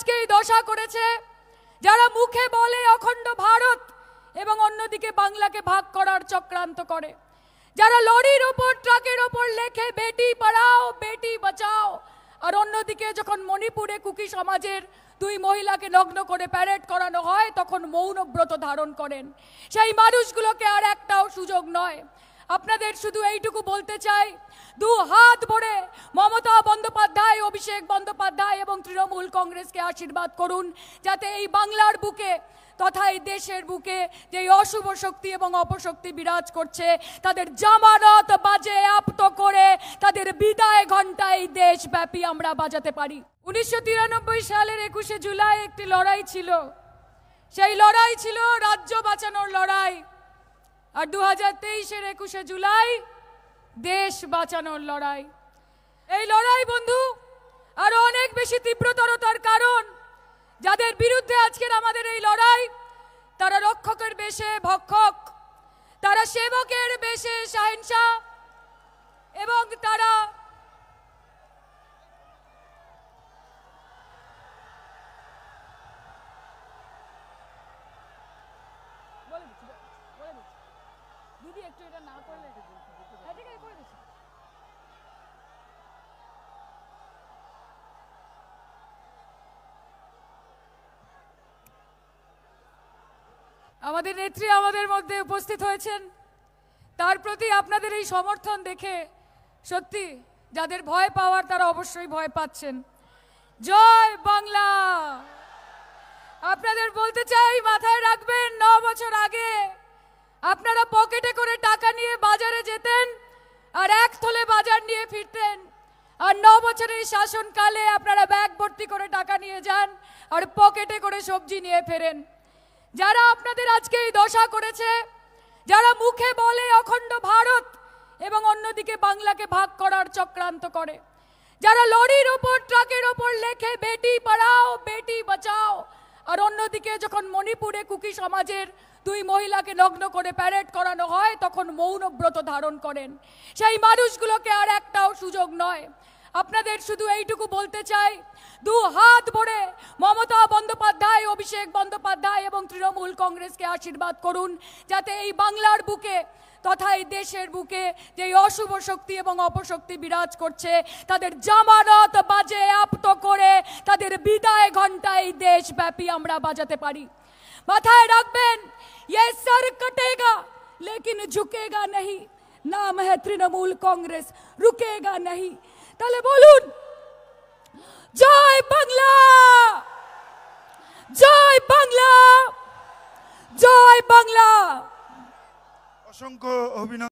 আজকে এই দশা করেছে, যারা মুখে বলে অখণ্ড ভারত এবং অন্যদিকে বাংলাকে ভাগ করার চক্রান্ত করে, যারা লরির ওপর ট্রাকের ওপর লেখে বেটি পড়াও বেটি বাঁচাও, আর অন্যদিকে যখন মণিপুরে কুকি সমাজের দুই মহিলাকে নগ্ন করে প্যারেড করানো হয় তখন মৌনব্রত ধারণ করেন, সেই মানুষগুলোকে আর একটাও সুযোগ নয়। আপনাদের শুধু এইটুকু বলতে চাই, দু হাত ভরে মমতা বন্দ্যোপাধ্যায়, অভিষেক বন্দ্যোপাধ্যায় এবং তৃণমূল কংগ্রেসকে আশীর্বাদ করুন, যাতে এই বাংলার বুকে তথা এই দেশের বুকে যে অশুভ শক্তি এবং অপশক্তি বিরাজ করছে তাদের জামানত বাজেয়াপ্ত করে তাদের বিদায় ঘণ্টা এই দেশব্যাপী আমরা বাজাতে পারি। 1993 সালের 21শে জুলাই একটি লড়াই ছিল, সেই লড়াই ছিল রাজ্য বাঁচানোর লড়াই। আর 2023-এর 21শে জুলাই দেশ বাঁচানোর লড়াই। এই লড়াই বন্ধু আরো অনেক বেশি তীব্রতরতার কারণ যাদের বিরুদ্ধে আজকের আমাদের এই লড়াই, তারা রক্ষকের বেশে ভক্ষক, তারা সেবকের বেশে শাহেনশাহ এবং তারা দিদি একটু এটা না করলে আমাদের নেত্রী আমাদের মধ্যে উপস্থিত হয়েছেন, তার প্রতি আপনাদের এই সমর্থন দেখে সত্যি যাদের ভয় পাওয়ার তারা অবশ্যই ভয় পাচ্ছেন। জয় বাংলা। আপনাদের বলতে চাই, মাথায় রাখবেন 9 বছর আগে আপনারা পকেটে করে টাকা নিয়ে বাজারে যেতেন আর এক থলে বাজার নিয়ে ফিরতেন, আর 9 বছরের শাসনকালে আপনারা ব্যাগ ভর্তি করে টাকা নিয়ে যান আর পকেটে করে সবজি নিয়ে ফেরেন। যারা আপনাদের আজকে এই দশা করেছে, যারা মুখে বলে অখণ্ড ভারত এবং অন্যদিকে বাংলাকে ভাগ করার চক্রান্ত করে, যারা লরির ওপর ট্রাকের ওপর লেখে বেটি পড়াও বেটি বাঁচাও, আর অন্যদিকে যখন মণিপুরে কুকি সমাজের দুই মহিলাকে নগ্ন করে প্যারেড করানো হয় তখন মৌনব্রত ধারণ করেন, সেই মানুষগুলোকে আর একটাও সুযোগ নয়। আপনাদের শুধু এইটুকু বলতে চাই, দু হাত ভরে মমতা বন্দ্যোপাধ্যায়, অভিষেক বন্দ্যোপাধ্যায় এবং তৃণমূল কংগ্রেসকে আশীর্বাদ করুন, যাতে এই বাংলার বুকে তথা এই দেশের বুকে যে অশুভ শক্তি এবং অপশক্তি বিরাজ করছে তাদের জামানত বাজেয়াপ্ত করে তাদের বিদায় ঘণ্টা এই দেশব্যাপী আমরা বাজাতে পারি। মাথায় রাখবেন, ये सर कटेगा लेकिन झुकेगा नहीं, नाम है तृणमूल कांग्रेस, रुकेगा नहीं। তাহলে বলুন, জয় বাংলা, জয় বাংলা, জয় বাংলা। অসংখ্য অভিনন্দন।